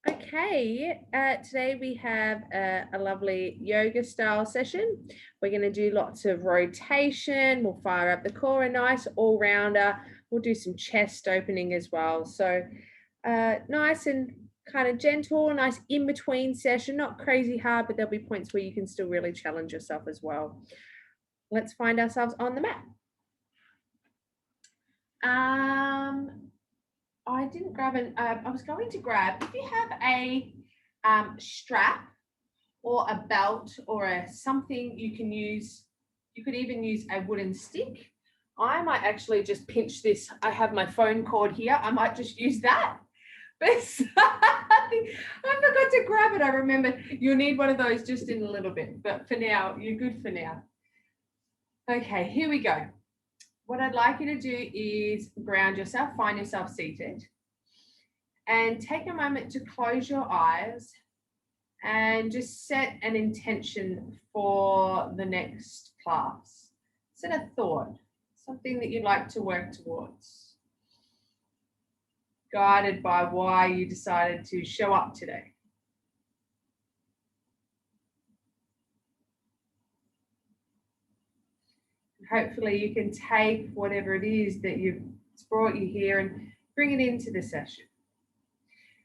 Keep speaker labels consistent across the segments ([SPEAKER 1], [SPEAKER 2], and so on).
[SPEAKER 1] Okay, today we have a lovely yoga style session. We're going to do lots of rotation. We'll fire up the core, a nice all-rounder. We'll do some chest opening as well. So nice and kind of gentle, nice in-between session, not crazy hard, but there'll be points where you can still really challenge yourself as well. Let's find ourselves on the mat. I didn't grab I was going to grab, if you have a strap or a belt or something you can use, you could even use a wooden stick. I might actually just pinch this. I have my phone cord here. I might just use that. But I forgot to grab it. I remember you'll need one of those just in a little bit. But for now, you're good for now. Okay, here we go. What I'd like you to do is ground yourself, find yourself seated, and take a moment to close your eyes and just set an intention for the next class. Set a thought, something that you'd like to work towards, guided by why you decided to show up today. Hopefully you can take whatever it is that you've brought you here and bring it into the session.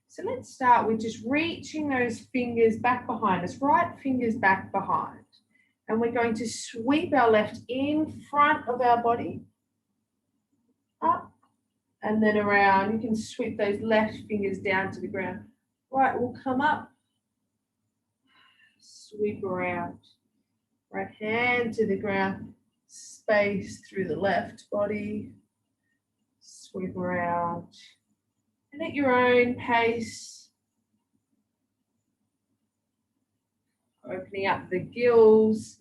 [SPEAKER 1] So let's start with just reaching those fingers back behind us, right fingers back behind. And we're going to sweep our left in front of our body, up and then around. You can sweep those left fingers down to the ground. Right, we'll come up, sweep around. Right hand to the ground, space through the left body, sweep around. And at your own pace, opening up the gills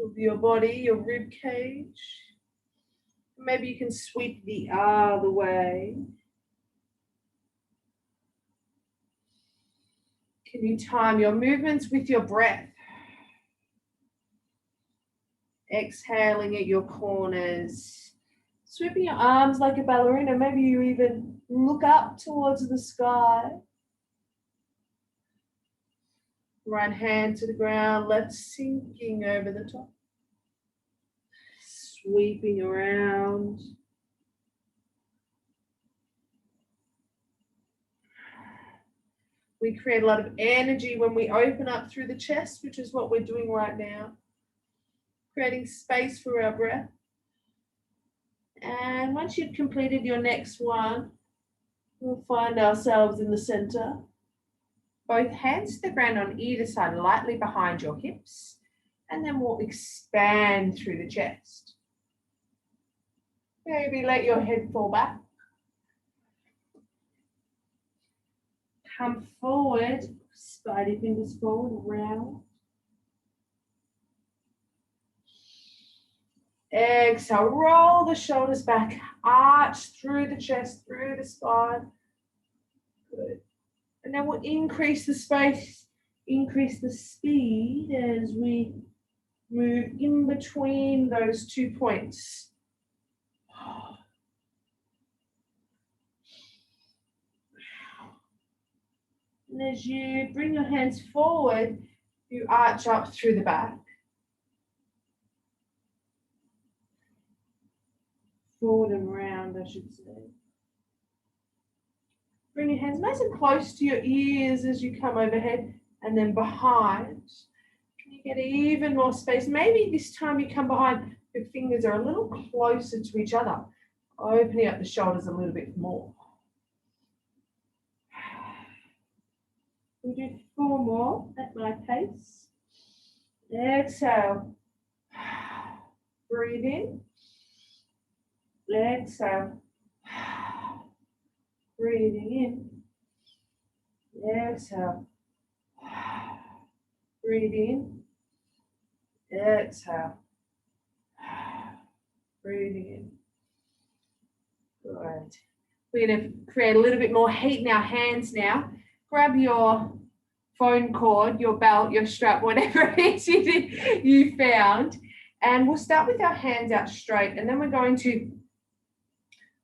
[SPEAKER 1] of your body, your rib cage. Maybe you can sweep the other way. Can you time your movements with your breath? Exhaling at your corners. Sweeping your arms like a ballerina. Maybe you even look up towards the sky. Right hand to the ground, left sinking over the top. Sweeping around. We create a lot of energy when we open up through the chest, which is what we're doing right now. Creating space for our breath. And once you've completed your next one, we'll find ourselves in the center. Both hands to the ground on either side, lightly behind your hips. And then we'll expand through the chest. Maybe let your head fall back. Come forward, spidey fingers forward, round. Exhale, roll the shoulders back, arch through the chest, through the spine. Good. And then we'll increase the space, increase the speed as we move in between those 2 points. And as you bring your hands forward, you arch up through the back. Forward and round, I should say. Bring your hands nice and close to your ears as you come overhead and then behind. You get even more space. Maybe this time you come behind, your fingers are a little closer to each other, opening up the shoulders a little bit more. We'll do 4 more at my pace. Exhale. Breathe in. Exhale. Breathing in. Exhale. Breathe in. Exhale. Breathing in. Good. We're going to create a little bit more heat in our hands now. Grab your phone cord, your belt, your strap, whatever it is you found. And we'll start with our hands out straight, and then we're going to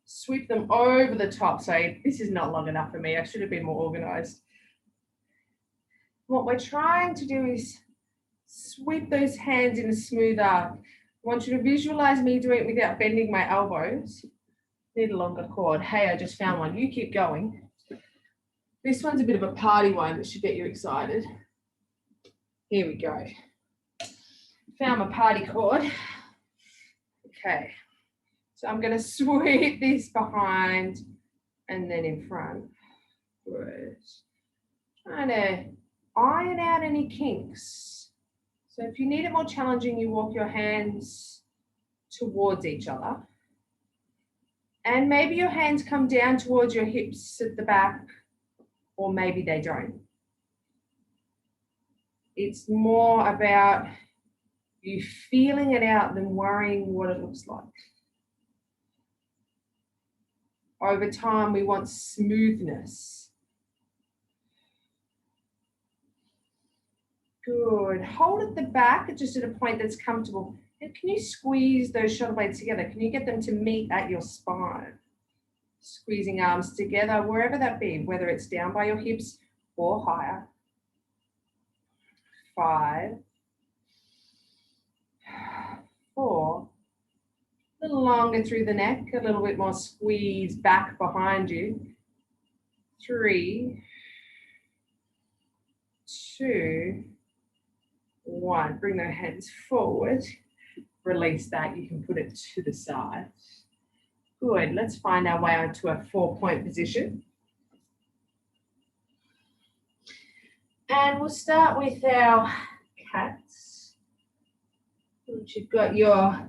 [SPEAKER 1] sweep them over the top. So this is not long enough for me. I should have been more organized. What we're trying to do is sweep those hands in a smooth arc. I want you to visualize me doing it without bending my elbows. Need a longer cord. Hey, I just found one. You keep going. This one's a bit of a party one that should get you excited. Here we go. Found my party cord. Okay. So I'm going to sweep this behind and then in front. Good. Trying to iron out any kinks. So if you need it more challenging, you walk your hands towards each other. And maybe your hands come down towards your hips at the back, or maybe they don't. It's more about you feeling it out than worrying what it looks like. Over time, we want smoothness. Good. Hold at the back, just at a point that's comfortable. And can you squeeze those shoulder blades together? Can you get them to meet at your spine? Squeezing arms together, wherever that be, whether it's down by your hips or higher. 5, 4. A little longer through the neck, a little bit more squeeze back behind you. 3, 2, 1. Bring those hands forward. Release that. You can put it to the side. Good. Let's find our way onto a 4-point position. And we'll start with our cats. You've got your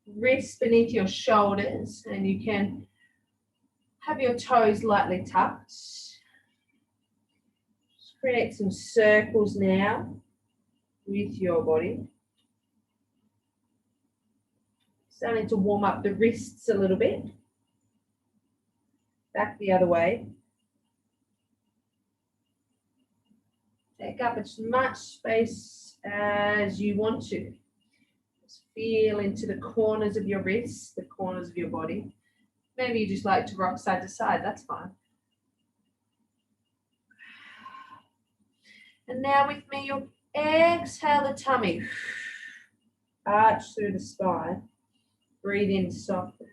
[SPEAKER 1] wrists beneath your shoulders, and you can have your toes lightly tucked. Just create some circles now with your body. Starting to warm up the wrists a little bit. Back the other way. Take up as much space as you want to. Just feel into the corners of your wrists, the corners of your body. Maybe you just like to rock side to side, that's fine. And now with me, you'll exhale the tummy. Arch through the spine. Breathe in, soften.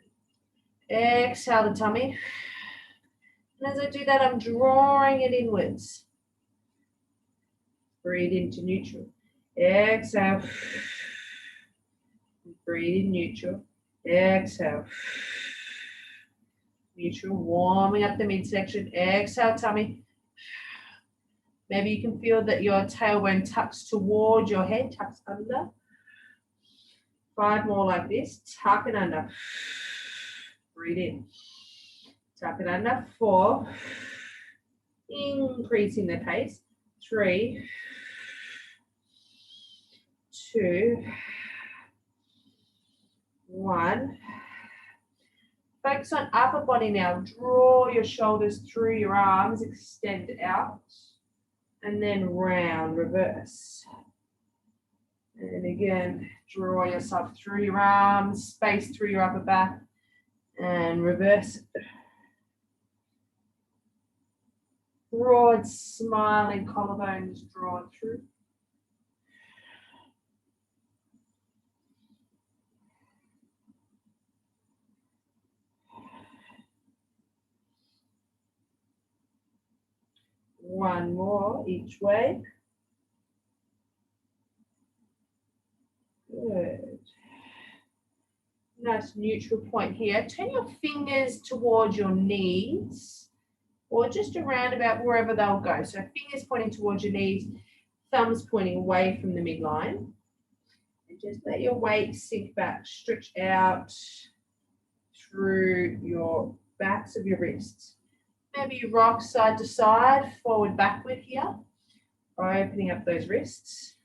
[SPEAKER 1] Exhale the tummy. And as I do that, I'm drawing it inwards. Breathe into neutral. Exhale. Breathe in neutral. Exhale. Neutral, warming up the midsection. Exhale, tummy. Maybe you can feel that your tailbone tucks towards your head, tucks under. 5 more like this. Tuck it under. Breathe in. Tuck it under. 4. Increasing the pace. 3, 2, 1. Focus on upper body now. Draw your shoulders through your arms, extend out, and then round, reverse. And again, draw yourself through your arms, space through your upper back, and reverse. Broad, smiling collarbones drawn through. One more each way. Good. Nice neutral point here. Turn your fingers towards your knees or just around about wherever they'll go. So fingers pointing towards your knees, thumbs pointing away from the midline. And just let your weight sink back, stretch out through your backs of your wrists. Maybe you rock side to side, forward, backward here, opening up those wrists.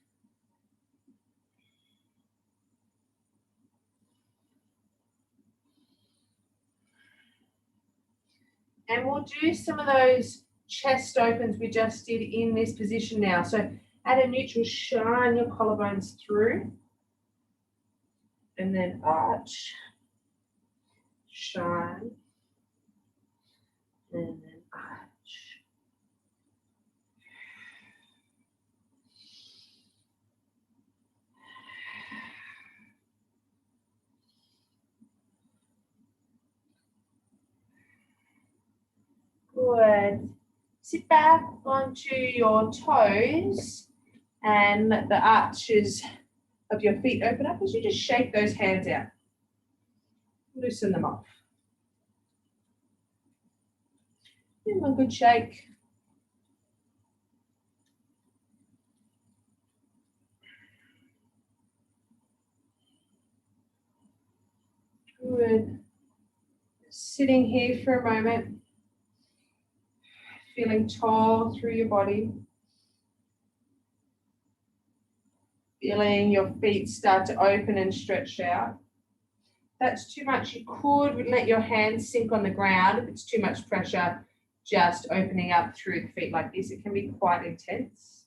[SPEAKER 1] And we'll do some of those chest opens we just did in this position now. So at a neutral, shine your collarbones through. And then arch, shine, and then arch. Good. Sit back onto your toes and let the arches of your feet open up as you just shake those hands out. Loosen them off. Give them a good shake. Good. Sitting here for a moment, feeling tall through your body. Feeling your feet start to open and stretch out. If that's too much, you could let your hands sink on the ground. If it's too much pressure, just opening up through the feet like this. It can be quite intense.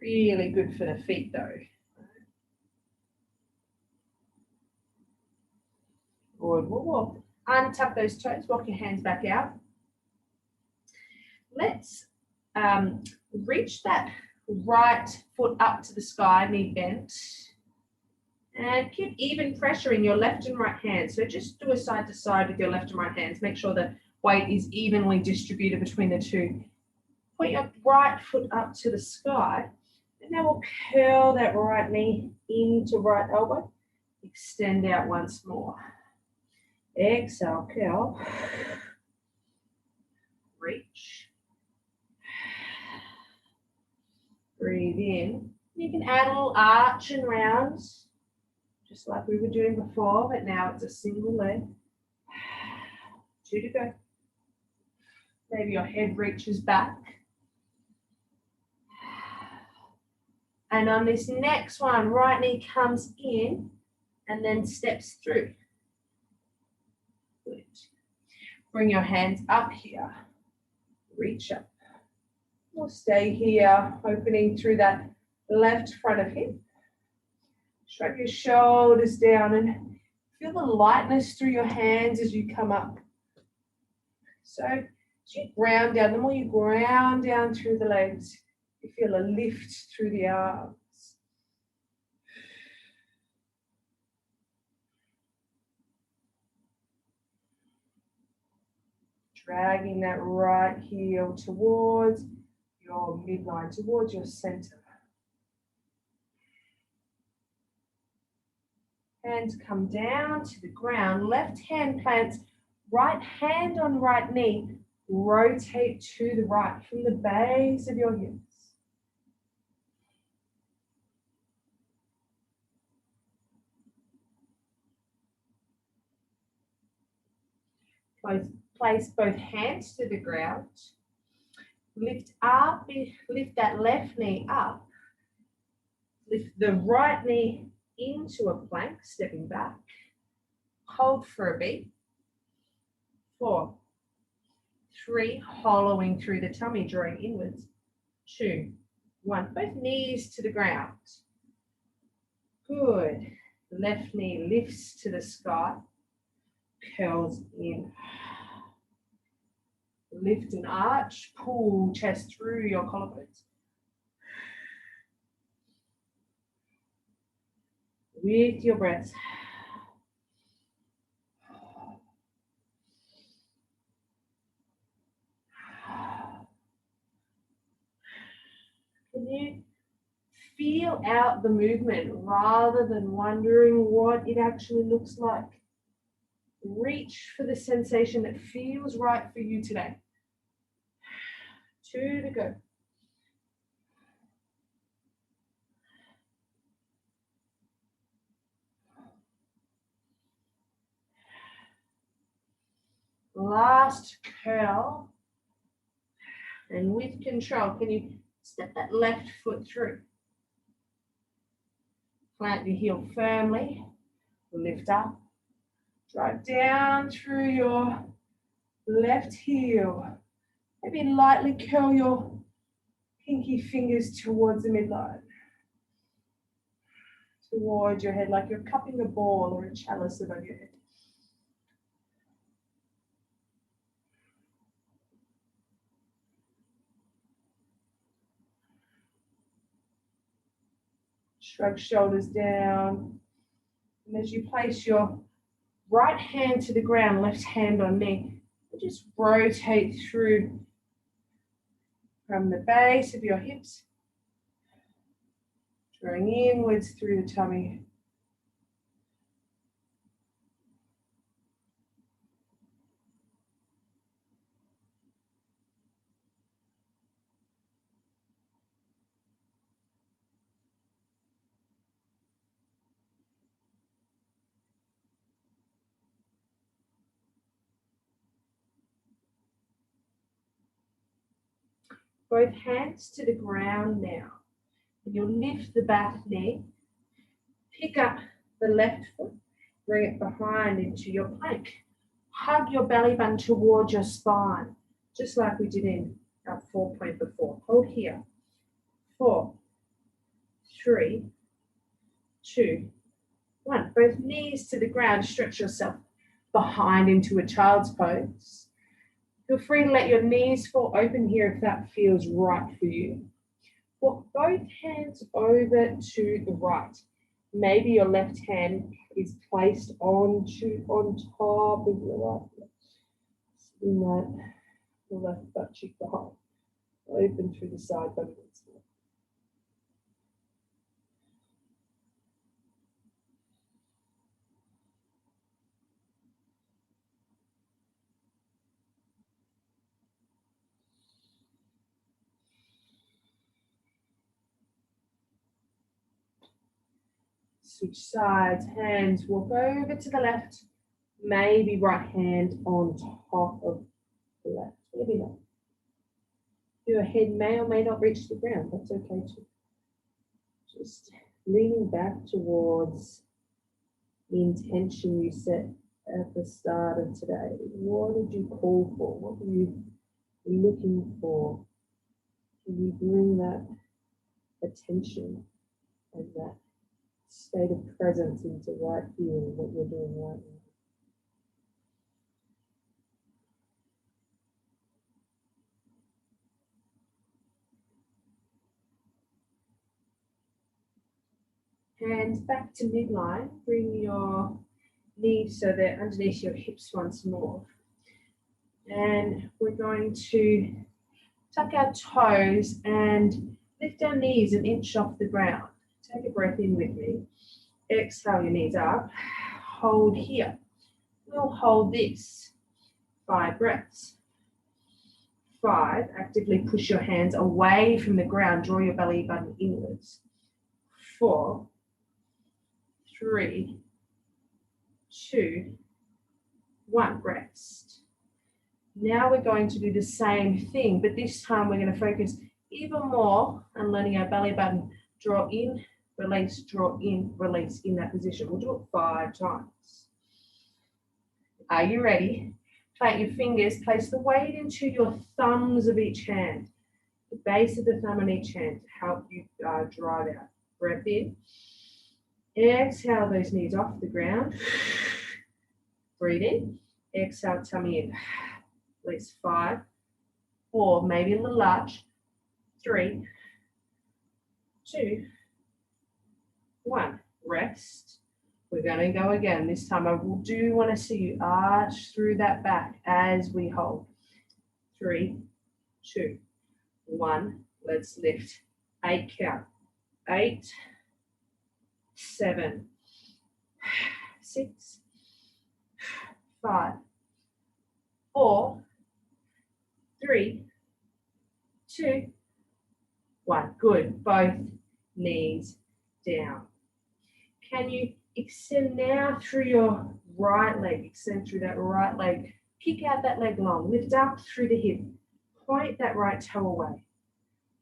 [SPEAKER 1] Really good for the feet though. Good. We'll walk. Untuck those toes, walk your hands back out. Let's reach that right foot up to the sky, knee bent. And keep even pressure in your left and right hand. So just do a side to side with your left and right hands. Make sure the weight is evenly distributed between the two. Put your right foot up to the sky. And now we'll curl that right knee into right elbow. Extend out once more. Exhale, curl. Reach. Breathe in. You can add a little arch and rounds, just like we were doing before, but now it's a single leg. 2 to go. Maybe your head reaches back. And on this next one, right knee comes in and then steps through. Good. Bring your hands up here. Reach up. We'll stay here, opening through that left front of hip. Shrug your shoulders down and feel the lightness through your hands as you come up. So as you ground down, the more you ground down through the legs, you feel a lift through the arms. Dragging that right heel towards your midline, towards your center. Hands come down to the ground. Left hand plants, right hand on right knee. Rotate to the right from the base of your hips. Place both hands to the ground. Lift up, lift that left knee up. Lift the right knee into a plank, stepping back. Hold for a beat. 4, 3, hollowing through the tummy, drawing inwards. 2, 1. Both knees to the ground. Good. Left knee lifts to the sky. Curls in. Lift and arch. Pull chest through your collarbones. With your breath. Can you feel out the movement rather than wondering what it actually looks like? Reach for the sensation that feels right for you today. 2 to go. Last curl. And with control, can you step that left foot through? Plant your heel firmly. Lift up. Drive down through your left heel. Maybe lightly curl your pinky fingers towards the midline. Towards your head, like you're cupping a ball or a chalice above your head. Shrug shoulders down. And as you place your Right hand to the ground, left hand on knee. And just rotate through from the base of your hips, drawing inwards through the tummy. Both hands to the ground now. And you'll lift the back knee, pick up the left foot, bring it behind into your plank. Hug your belly button towards your spine, just like we did in our 4-point before. Hold here. 4, 3, 2, 1. Both knees to the ground. Stretch yourself behind into a child's pose. Feel free to let your knees fall open here if that feels right for you. Walk both hands over to the right. Maybe your left hand is placed on top of your right. Spin that the left butt cheek behind. Open through the side body. Switch sides, hands, walk over to the left. Maybe right hand on top of the left. Maybe not. Your head may or may not reach the ground. That's okay too. Just leaning back towards the intention you set at the start of today. What did you call for? What were you looking for? Can you bring that attention and that state of presence into right here, what you're doing right now? Hands back to midline. Bring your knees so they're underneath your hips once more. And we're going to tuck our toes and lift our knees an inch off the ground. Take a breath in with me. Exhale your knees up. Hold here. We'll hold this. 5 breaths. 5. Actively push your hands away from the ground. Draw your belly button inwards. 4. 3, 2, 1. Rest. Now we're going to do the same thing, but this time we're going to focus even more on letting our belly button draw in, release, draw in, release in that position. We'll do it 5 times. Are you ready? Plant your fingers, place the weight into your thumbs of each hand, the base of the thumb on each hand to help you drive out. Breath in. Exhale those knees off the ground. Breathe in. Exhale, tummy in. Release. 5, 4, maybe a little large. 3, 2, 1. Rest. We're going to go again. This time I do want to see you arch through that back as we hold. 3, 2, 1. Let's lift. 8 count. 8, 7, 6, 5, 4, 3, 2, 1. Good. Both knees down. Can you extend now through your right leg? Extend through that right leg. Kick out that leg long. Lift up through the hip. Point that right toe away.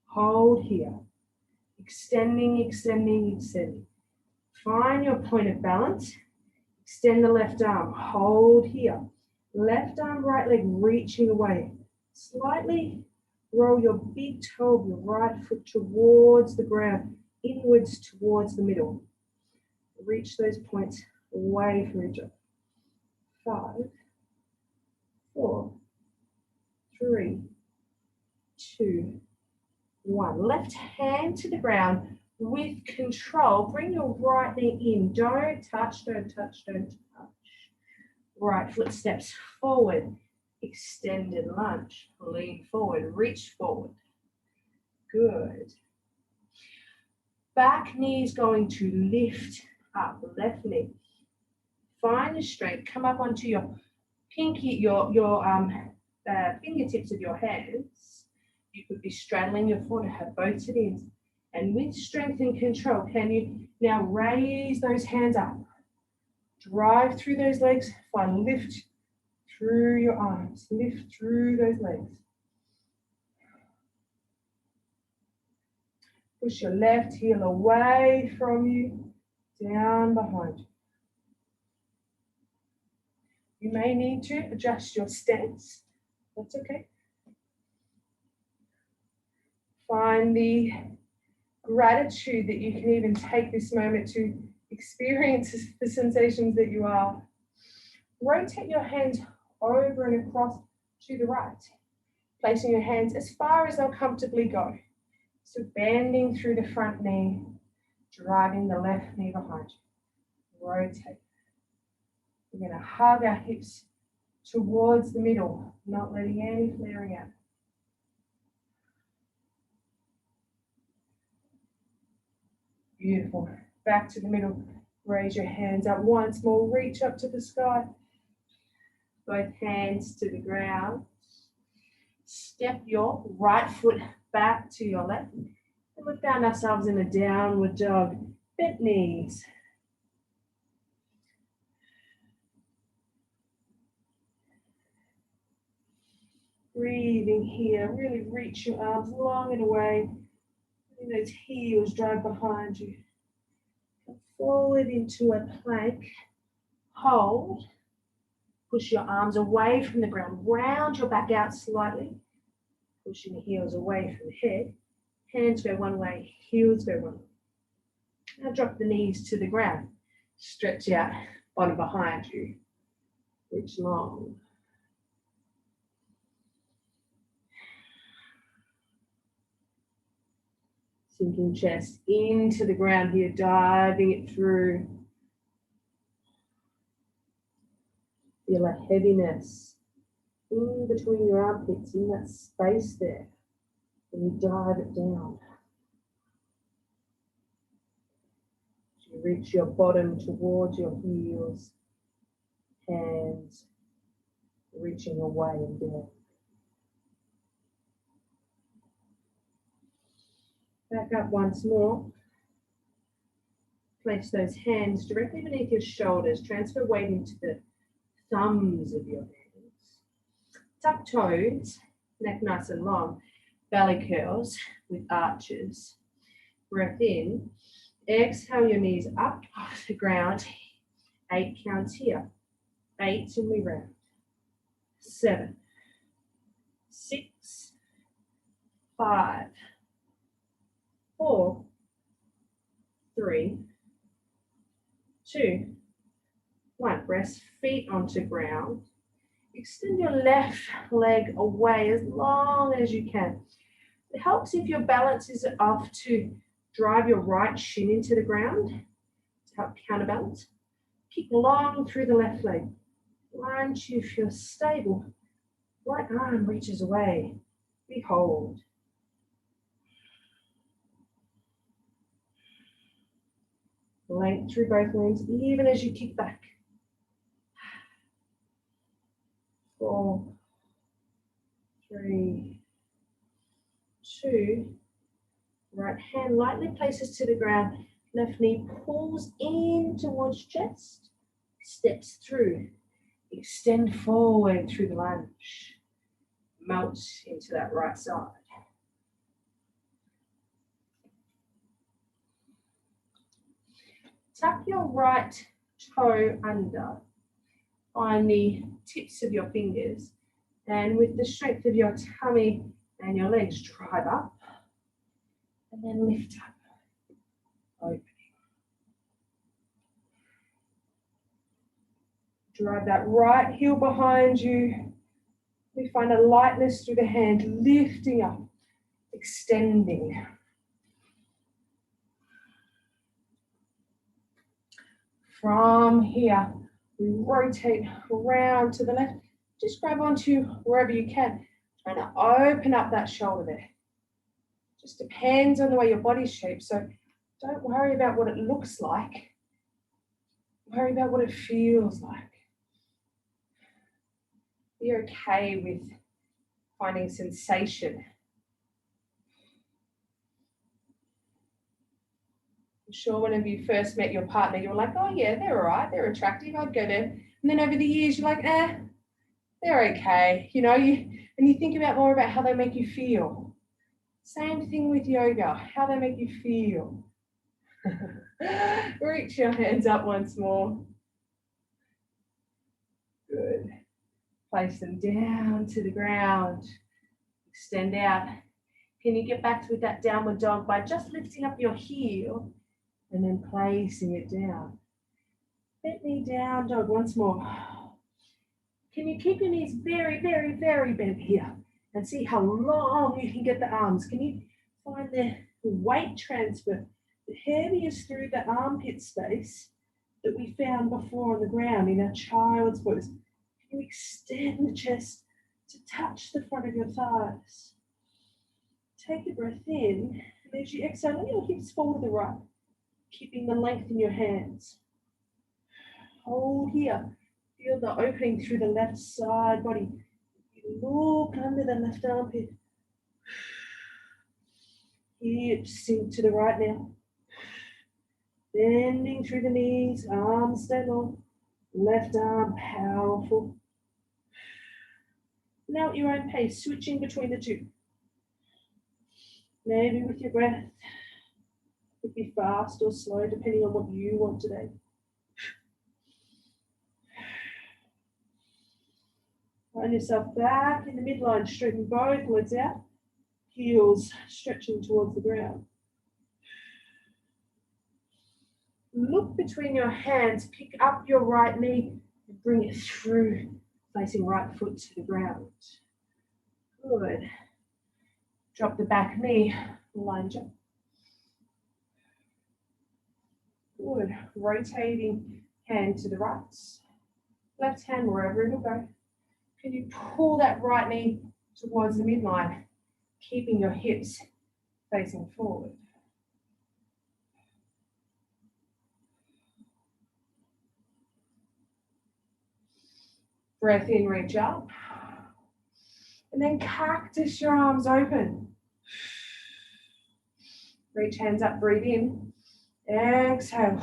[SPEAKER 1] Hold here. Extending, extending, extending. Find your point of balance. Extend the left arm. Hold here. Left arm, right leg reaching away. Slightly roll your big toe of your right foot towards the ground, inwards towards the middle. Reach those points away from each other. 5, 4, 3, 2, 1. Left hand to the ground with control. Bring your right knee in. Don't touch, don't touch, don't touch. Right foot steps forward. Extended lunge. Lean forward. Reach forward. Good. Back knee is going to lift up. Left knee. Find the strength. Come up onto your pinky, your fingertips of your hands. You could be straddling your foot or have both sit-ins. And with strength and control, can you now raise those hands up? Drive through those legs. Find lift through your arms. Lift through those legs. Push your left heel away from you, down behind you. You may need to adjust your stance. That's okay. Find the gratitude that you can even take this moment to experience the sensations that you are. Rotate your hands over and across to the right, placing your hands as far as they'll comfortably go. So bending through the front knee, driving the left knee behind you. Rotate. We're going to hug our hips towards the middle, not letting any flaring out. Beautiful. Back to the middle. Raise your hands up once more. Reach up to the sky. Both hands to the ground. Step your right foot back to your left. And we found ourselves in a downward dog. Bent knees. Breathing here. Really reach your arms long and away. Letting those heels drive behind you. Come forward into a plank. Hold. Push your arms away from the ground. Round your back out slightly. Pushing the heels away from the head. Hands go one way, heels go one way. Now drop the knees to the ground. Stretch out, bottom behind you. Reach long. Sinking chest into the ground here, diving it through. Feel a heaviness in between your armpits, in that space there. And you dive it down. You reach your bottom towards your heels, hands reaching away and down. Back up once more. Place those hands directly beneath your shoulders. Transfer weight into the thumbs of your hands. Tuck toes, neck nice and long. Belly curls with arches. Breath in. Exhale your knees up off the ground. 8 counts here. 8 and we round. 7, 6, 5, 4, 3, 2, 1. Press feet onto ground. Extend your left leg away as long as you can. It helps if your balance is off to drive your right shin into the ground to help counterbalance. Kick long through the left leg. Lunge if you're stable. Right arm reaches away. Behold. Length through both legs, even as you kick back. 4, 3, 2. Right hand lightly places to the ground. Left knee pulls in towards chest. Steps through. Extend forward through the lunge. Melt into that right side. Tuck your right toe under. Find the tips of your fingers. And with the strength of your tummy and your legs, drive up. And then lift up. Opening. Drive that right heel behind you. We find a lightness through the hand, lifting up, extending. From here, We rotate around to the left. Just grab onto wherever you can. Try to open up that shoulder there. Just depends on the way your body's shaped. So don't worry about what it looks like. Worry about what it feels like. Be okay with finding sensation. I'm sure whenever you first met your partner, you're like, oh yeah, they're all right, they're attractive, I'd go there. And then over the years, you're like, they're okay. You know, and you think about more about how they make you feel. Same thing with yoga, how they make you feel. Reach your hands up once more. Good. Place them down to the ground. Extend out. Can you get back to that downward dog by just lifting up your heel and then placing it down? Bent knee down dog once more. Can you keep your knees very, very, very bent here and see how long you can get the arms? Can you find the weight transfer? The heaviest through the armpit space that we found before on the ground in our child's pose. Can you extend the chest to touch the front of your thighs? Take a breath in, and as you exhale, let your hips fall to the right, keeping the length in your hands. Hold here. Feel the opening through the left side body. You look under the left armpit. Hips sink to the right now. Bending through the knees, arms stay long. Left arm powerful. Now at your own pace, switching between the two. Maybe with your breath. Could be fast or slow, depending on what you want today. Find yourself back in the midline, straighten both legs out. Heels stretching towards the ground. Look between your hands, pick up your right knee and bring it through, facing right foot to the ground. Good. Drop the back knee, lunge up. Good. Rotating hand to the right. Left hand wherever it'll go. Can you pull that right knee towards the midline, keeping your hips facing forward? Breath in, reach up. And then cactus your arms open. Reach hands up, breathe in. Exhale.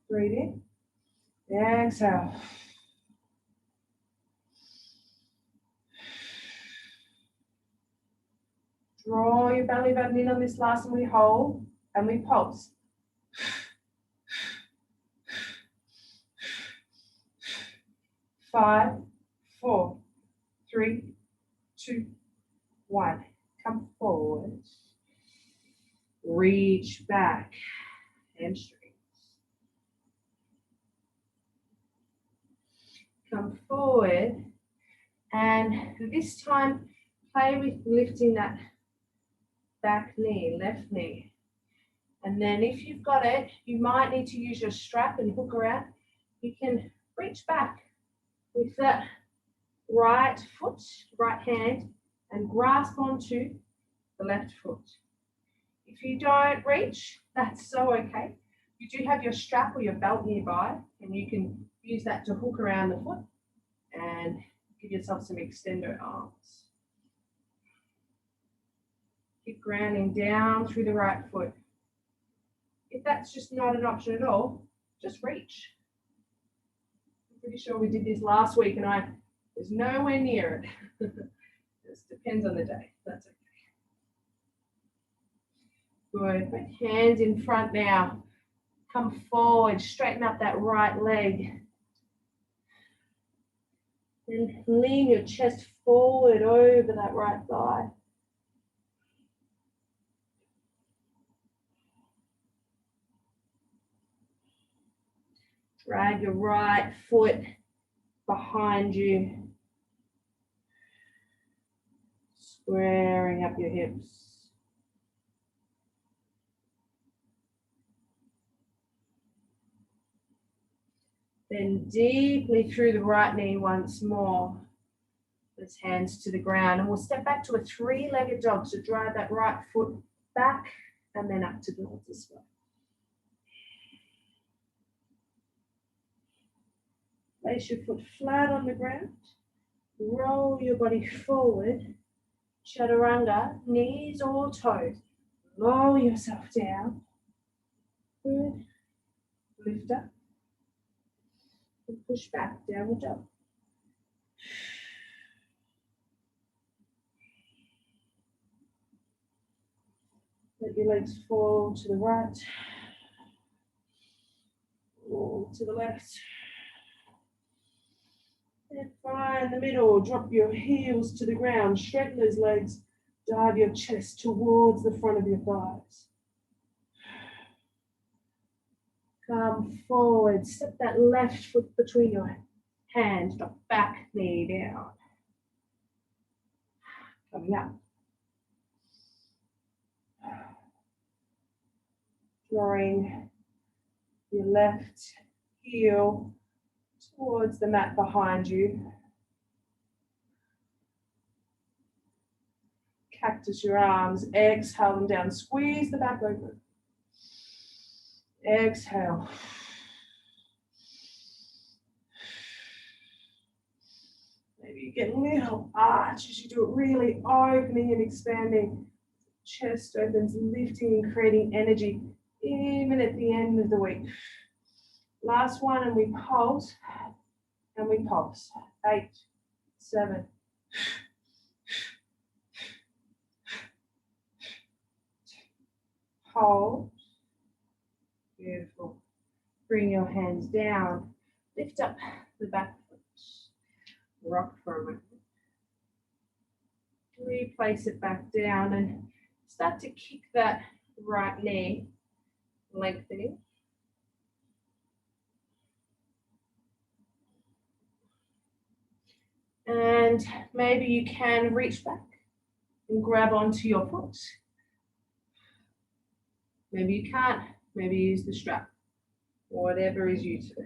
[SPEAKER 1] Breathe in. Exhale. Draw your belly button in on this last one. We hold and we pulse. 5, 4, 3, 2, 1. Come forward. Reach back. Hamstrings. Come forward. And this time, play with lifting that back knee, left knee. And then if you've got it, you might need to use your strap and hook around. You can reach back with that right foot, right hand, and grasp onto the left foot. If you don't reach, that's so okay. You do have your strap or your belt nearby, and you can use that to hook around the foot and give yourself some extender arms. Keep grounding down through the right foot. If that's just not an option at all, just reach. I'm pretty sure we did this last week and I was nowhere near it. Just depends on the day. That's okay. Good. Put hands in front now. Come forward, straighten up that right leg. And lean your chest forward over that right thigh. Drag your right foot behind you. Squaring up your hips. Bend deeply through the right knee once more. Let's hands to the ground, and we'll step back to a three-legged dog. So drive that right foot back and then up towards as well. Place your foot flat on the ground. Roll your body forward. Chaturanga, knees or toes. Lower yourself down. Good. Lift up. And push back, downward dog. Let your legs fall to the right. Or to the left. And find the middle. Drop your heels to the ground. Straighten those legs. Dive your chest towards the front of your thighs. Come forward. Step that left foot between your hands. Drop back knee down. Coming up. Drawing your left heel towards the mat behind you. Cactus your arms. Exhale them down. Squeeze the back open. Exhale. Maybe you get a little arch as you do it, really opening and expanding. Chest opens, lifting and creating energy, even at the end of the week. Last one, and we pulse, and we pulse. 8, 7. Hold. Beautiful. Bring your hands down. Lift up the back foot. Rock for a moment. Replace it back down and start to kick that right knee, lengthening. And maybe you can reach back and grab onto your foot. Maybe you can't. Maybe use the strap. Whatever is you to do.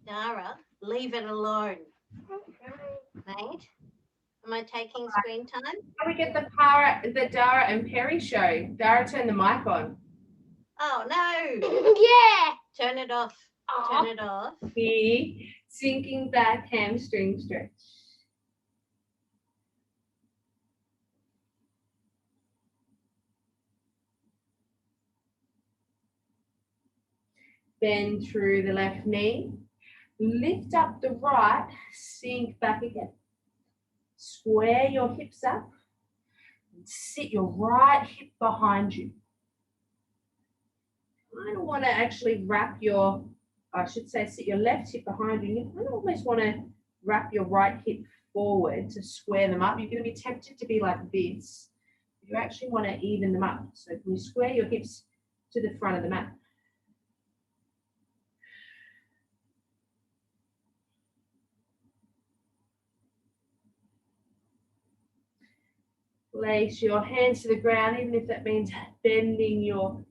[SPEAKER 2] Dara, leave it alone. Mate, am I taking screen time?
[SPEAKER 1] Can we get the Dara and Perry show? Dara, turn the mic on.
[SPEAKER 2] Oh, no.
[SPEAKER 3] Yeah.
[SPEAKER 2] Turn it off.
[SPEAKER 1] Aw.
[SPEAKER 2] Turn it off.
[SPEAKER 1] Here, sinking back, hamstring stretch. Bend through the left knee. Lift up the right, sink back again. Square your hips up. Sit your right hip behind you. I don't want to actually wrap your, I should say, sit your left hip behind you. You kind of almost want to wrap your right hip forward to square them up. You're going to be tempted to be like this. You actually want to even them up. So can you square your hips to the front of the mat? Place your hands to the ground, even if that means bending your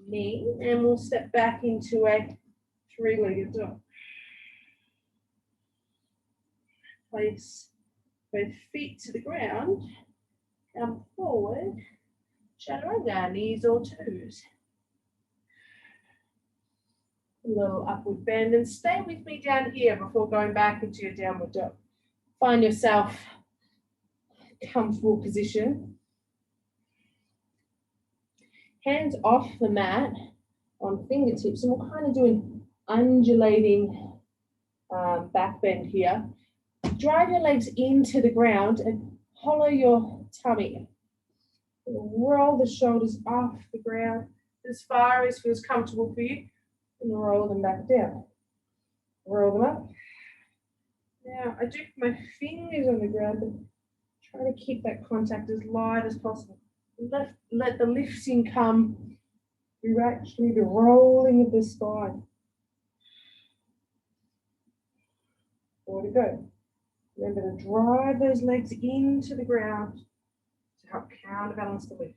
[SPEAKER 1] knee, and we'll step back into a three-legged dog. Place both feet to the ground, come forward, chaturanga, knees or toes. A little upward bend, and stay with me down here before going back into your downward dog. Find yourself comfortable position. Hands off the mat on fingertips, and we're kind of doing undulating back bend here. Drive your legs into the ground and hollow your tummy. Roll the shoulders off the ground as far as feels comfortable for you, and roll them back down. Roll them up. Now, I do have my fingers on the ground, but Try to keep that contact as light as possible. Let the lifting come through actually the rolling of the spine. 4 to go. Remember to drive those legs into the ground to help counterbalance the lift.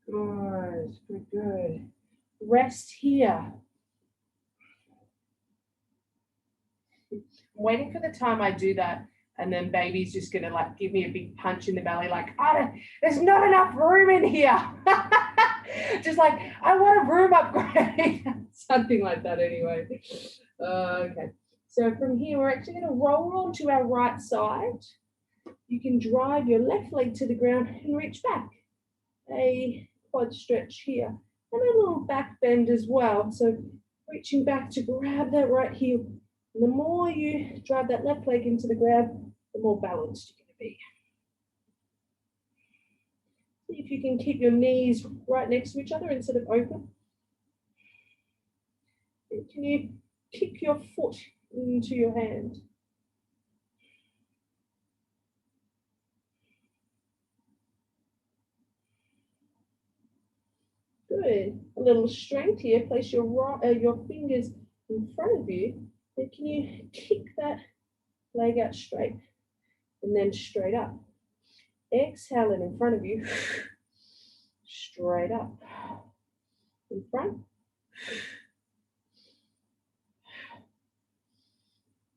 [SPEAKER 1] Good, good, good. Rest here. I'm waiting for the time I do that, and then baby's just gonna like give me a big punch in the belly, like, oh, there's not enough room in here. Just like, I want a room upgrade. Something like that anyway. Okay, so from here, we're actually gonna roll onto our right side. You can drive your left leg to the ground and reach back. A quad stretch here, and a little back bend as well. So reaching back to grab that right heel. And the more you drive that left leg into the ground, the more balanced you're going to be. See if you can keep your knees right next to each other instead of open. And can you kick your foot into your hand? Good. A little strength here. Place your fingers in front of you. And can you kick that leg out straight and then straight up? Exhale it in front of you. Straight up. In front.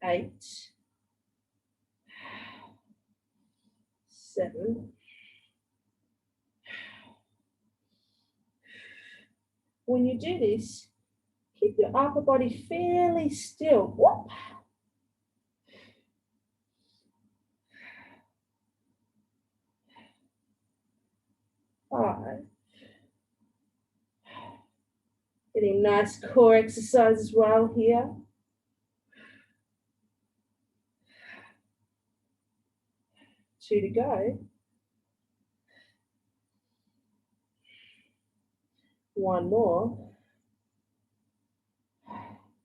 [SPEAKER 1] 8, 7. When you do this, keep your upper body fairly still. Whoop. 5. Getting nice core exercise as well here. 2 to go. 1 more.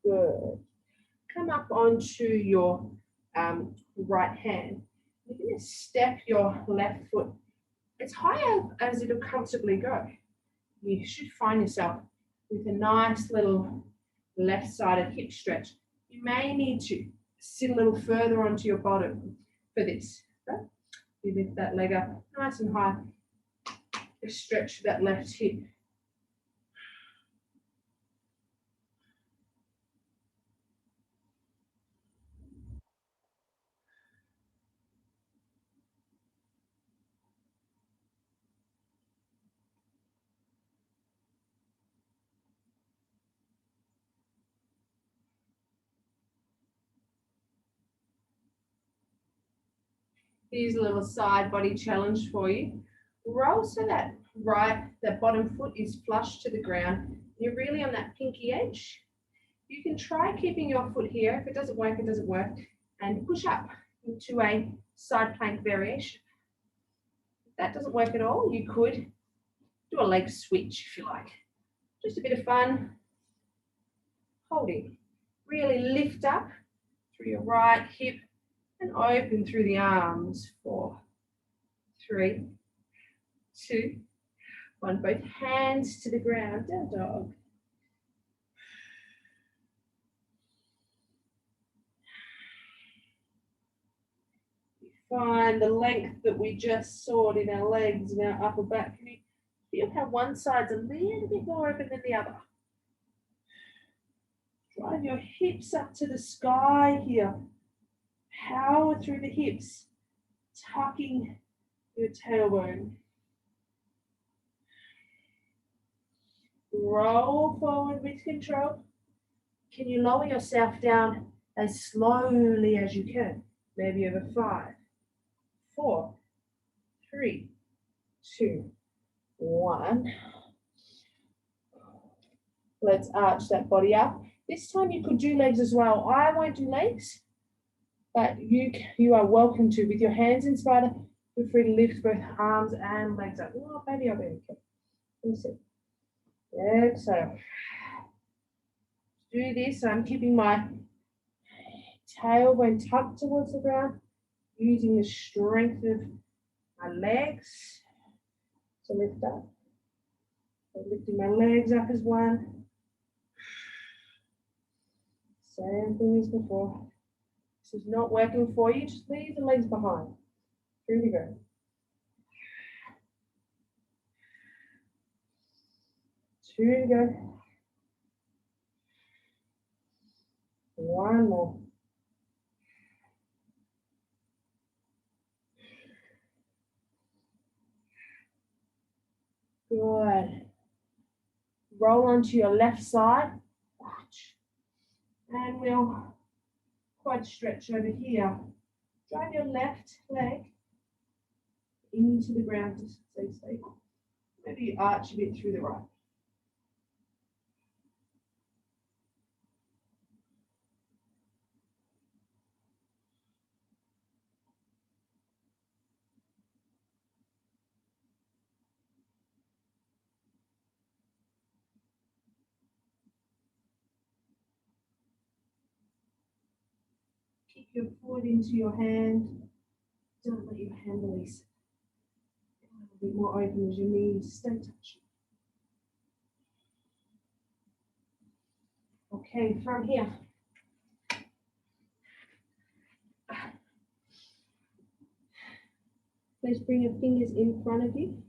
[SPEAKER 1] Good. Come up onto your right hand. You're going to step your left foot as high up as it'll comfortably go. You should find yourself with a nice little left-sided hip stretch. You may need to sit a little further onto your bottom for this. Okay? You lift that leg up nice and high. Stretch that left hip. Here's a little side body challenge for you. Roll so that that bottom foot is flush to the ground. You're really on that pinky edge. You can try keeping your foot here. If it doesn't work, it doesn't work. And push up into a side plank variation. If that doesn't work at all, you could do a leg switch if you like. Just a bit of fun. Holding. Really lift up through your right hip and open through the arms. 4, 3, 2, 1. Both hands to the ground. Down dog. Find the length that we just saw in our legs and our upper back. Can you feel how one side's a little bit more open than the other? Drive your hips up to the sky here. Power through the hips, tucking your tailbone. Roll forward with control. Can you lower yourself down as slowly as you can? Maybe over 5, 4, 3, 2, 1. Let's arch that body up. This time you could do legs as well. I won't do legs, but you are welcome to. With your hands in spider, Feel free to lift both arms and legs up. Oh, baby, I'll be okay. Let me see. Exhale. Do this. I'm keeping my tailbone tucked towards the ground, using the strength of my legs to lift up. So lifting my legs up as one. Same thing as before. This is not working for you, just leave the legs behind. Here we go. Two to go. One more. Good. Roll onto your left side. And we'll quad stretch over here. Drive your left leg into the ground to stay stable. Maybe you arch a bit through the right. Kick your foot into your hand. Don't let your hand release. A bit more open as your knees stay touching. Okay, from here. Please bring your fingers in front of you.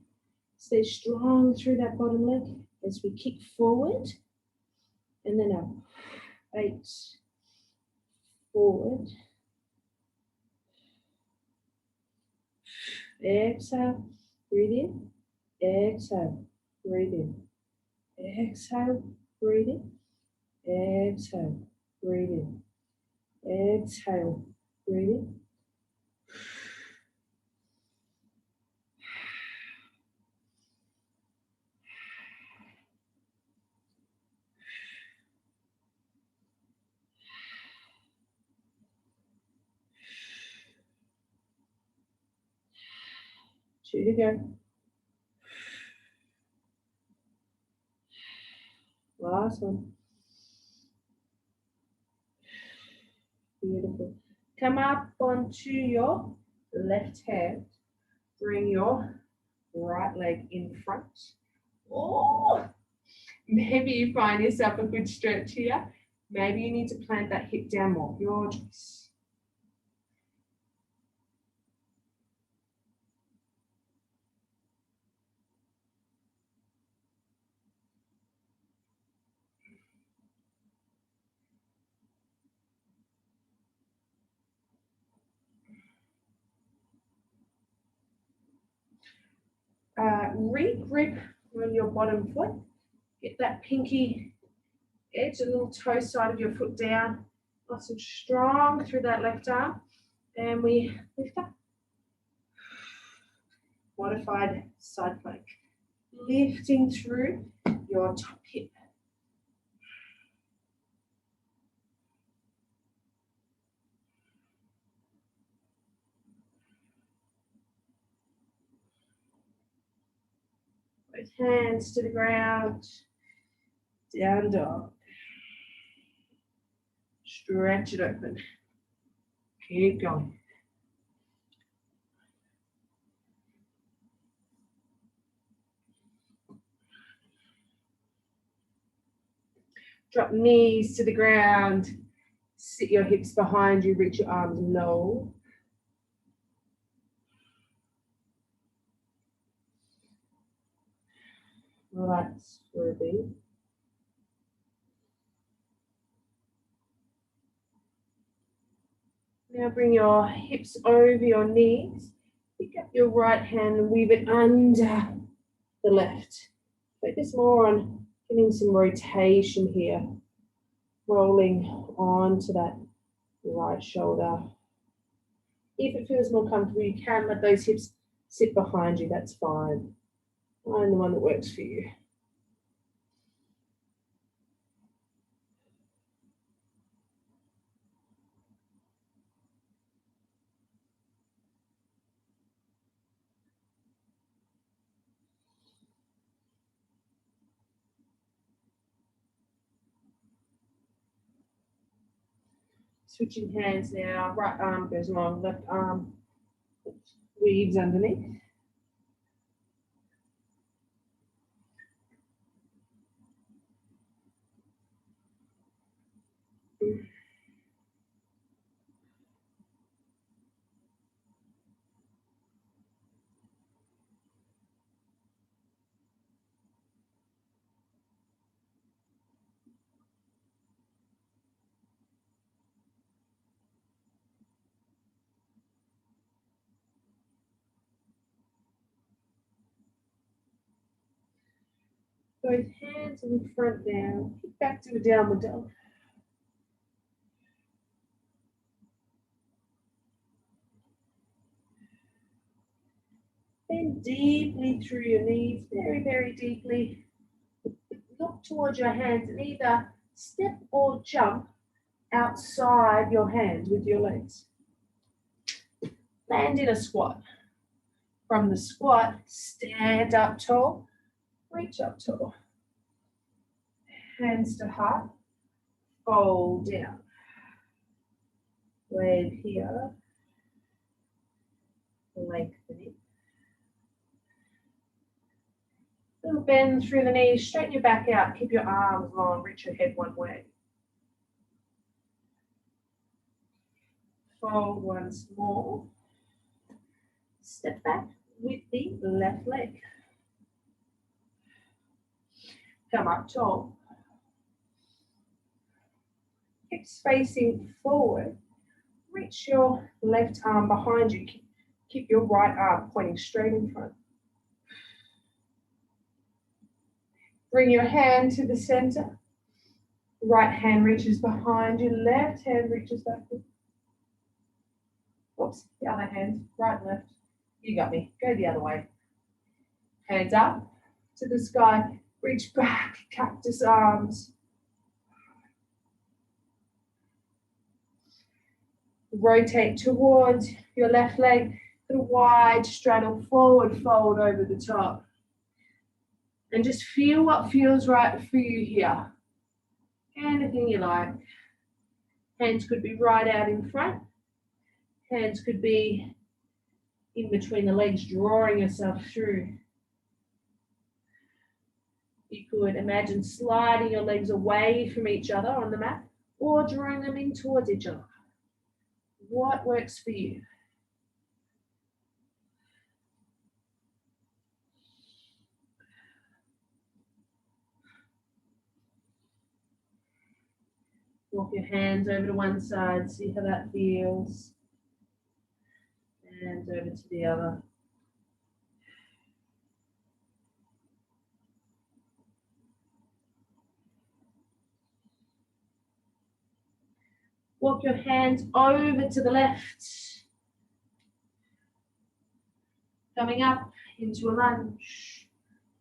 [SPEAKER 1] Stay strong through that bottom leg as we kick forward. And then up. 8. Forward. Exhale. Breathe in. Exhale. Breathe in. Exhale. Breathe in. Exhale. Breathe in. Exhale. Breathe in. Two to go. Last one. Beautiful. Come up onto your left hand. Bring your right leg in front. Oh, maybe you find yourself a good stretch here. Maybe you need to plant that hip down more. Your choice. Re-grip on your bottom foot. Get that pinky edge, a little toe side of your foot down. Nice and strong through that left arm. And we lift up. Modified side plank. Lifting through your top hip. Both hands to the ground. Down dog. Stretch it open. Keep going. Drop knees to the ground. Sit your hips behind you. Reach your arms low. Relax for a bit. Now bring your hips over your knees. Pick up your right hand and weave it under the left. Focus more on getting some rotation here. Rolling onto that right shoulder. If it feels more comfortable, you can let those hips sit behind you. That's fine. Find the one that works for you. Switching hands now. Right arm goes along, left arm weaves underneath. Both hands in front now. Kick back to a downward dog. Bend deeply through your knees, very, very deeply. Look towards your hands and either step or jump outside your hands with your legs. Land in a squat. From the squat, stand up tall, reach up tall. Hands to heart, fold down. Leg here, lengthening. Little bend through the knees, straighten your back out, keep your arms long, reach your head one way. Fold once more. Step back with the left leg. Come up tall. Hips facing forward. Reach your left arm behind you. Keep your right arm pointing straight in front. Bring your hand to the center. Right hand reaches behind you. Left hand reaches backward. Oops, the other hand, right and left. You got me. Go the other way. Hands up to the sky. Reach back, cactus arms. Rotate towards your left leg. Put a wide straddle forward fold over the top. And just feel what feels right for you here. Anything you like. Hands could be right out in front. Hands could be in between the legs, drawing yourself through. You could imagine sliding your legs away from each other on the mat or drawing them in towards each other. What works for you? Walk your hands over to one side, see how that feels. Hands over to the other. Walk your hands over to the left. Coming up into a lunge,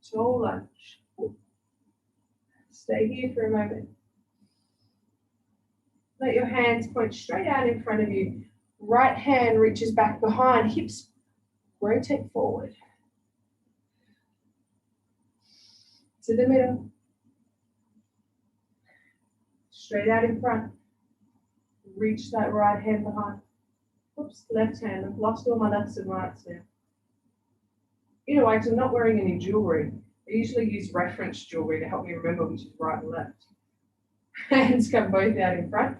[SPEAKER 1] tall lunge. Stay here for a moment. Let your hands point straight out in front of you. Right hand reaches back behind, hips rotate forward. To the middle. Straight out in front. Reach that right hand behind. Oops, left hand. I've lost all my lefts and rights now. You know, I'm not wearing any jewelry. I usually use reference jewelry to help me remember which is right and left. Hands come both out in front.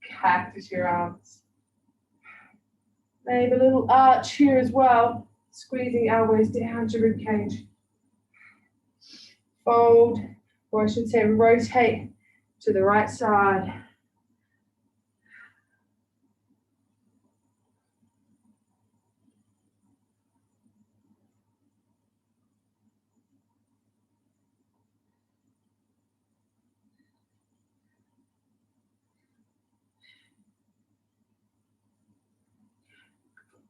[SPEAKER 1] Cactus your arms. Maybe a little arch here as well. Squeezing elbows down to rib cage. Fold, or I should say rotate to the right side.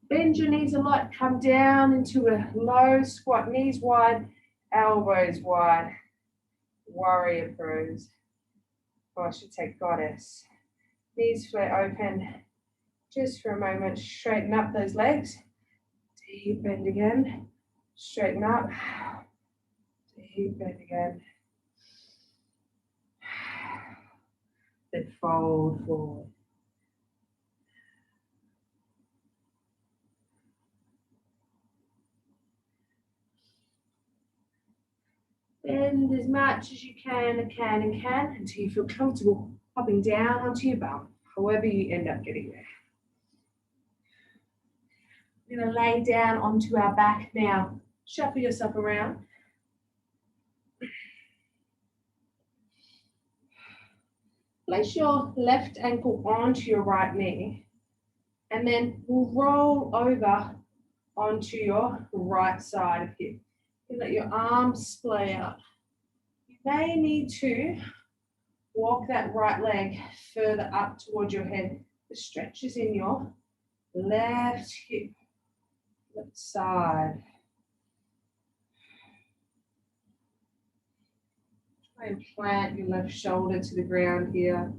[SPEAKER 1] Bend your knees a lot, come down into a low squat, knees wide, elbows wide. Warrior pose, or I should say goddess. Knees flat open, just for a moment, straighten up those legs. Deep bend again, straighten up, deep bend again. then fold forward. Bend as much as you can until you feel comfortable popping down onto your bum, however you end up getting there. We're going to lay down onto our back now. Shuffle yourself around. Place your left ankle onto your right knee, and then we'll roll over onto your right side of hip. You let your arms splay out. You may need to walk that right leg further up towards your head. The stretch is in your left hip, left side. Try and plant your left shoulder to the ground here.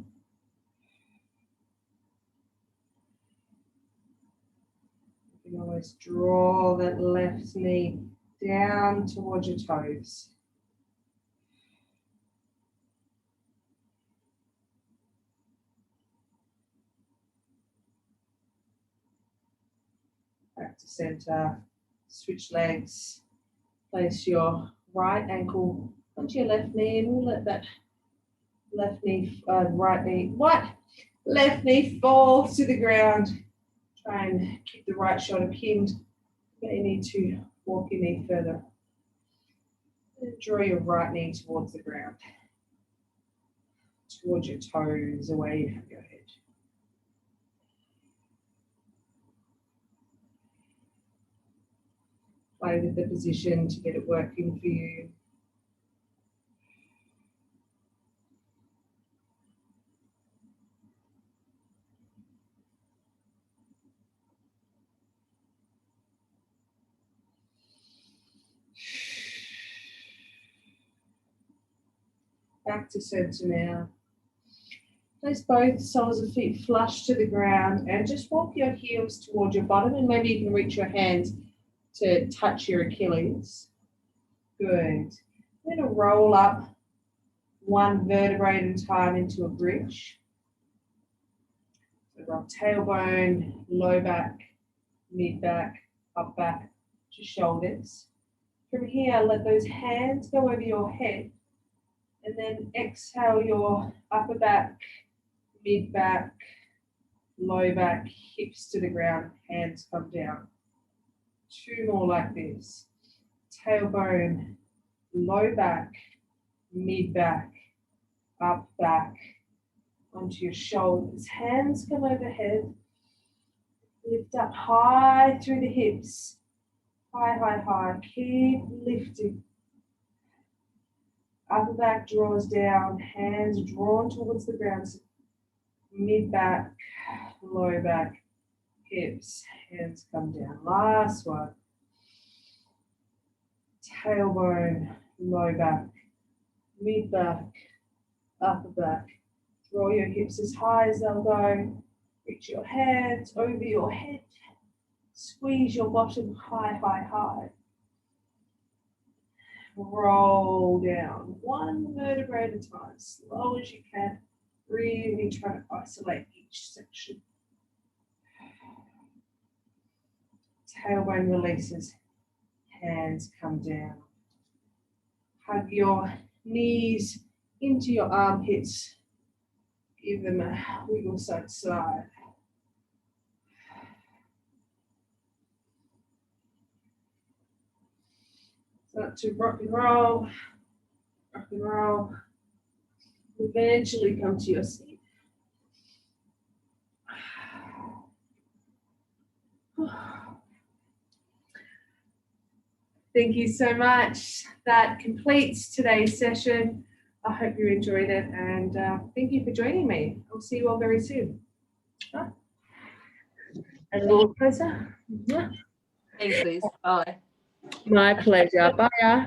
[SPEAKER 1] You can always draw that left knee down towards your toes. Back to center, switch legs, place your right ankle onto your left knee, and we'll let that left knee fall to the ground. Try and keep the right shoulder pinned. You may need to walk your knee further. And draw your right knee towards the ground, towards your toes, away from your head. Play with the position to get it working for you. Back to center now. Place both soles of feet flush to the ground and just walk your heels towards your bottom, and maybe you can reach your hands to touch your Achilles. Good. I'm going to roll up one vertebrae at a time into a bridge. So roll tailbone, low back, mid back, up back to shoulders. From here, let those hands go over your head, and then exhale your upper back, mid back, low back, hips to the ground, hands come down. 2 more like this. Tailbone, low back, mid back, up back, onto your shoulders. Hands come overhead. Lift up high through the hips. High, high, high. Keep lifting. Upper back draws down. Hands drawn towards the ground. Mid back, low back, hips, hands come down. Last one. Tailbone, low back, mid back, upper back. Draw your hips as high as they'll go. Reach your hands over your head. Squeeze your bottom high, high, high. Roll down 1 vertebrae at a time, slow as you can. Really try to isolate each section. Tailbone releases, hands come down. Hug your knees into your armpits. Give them a wiggle side to side. Start to rock and roll, rock and roll. Eventually come to your seat. Thank you so much. That completes today's session. I hope you enjoyed it, and thank you for joining me. I'll see you all very soon. A little closer. Yeah.
[SPEAKER 3] Thanks, Liz. Bye.
[SPEAKER 1] My pleasure. Bye.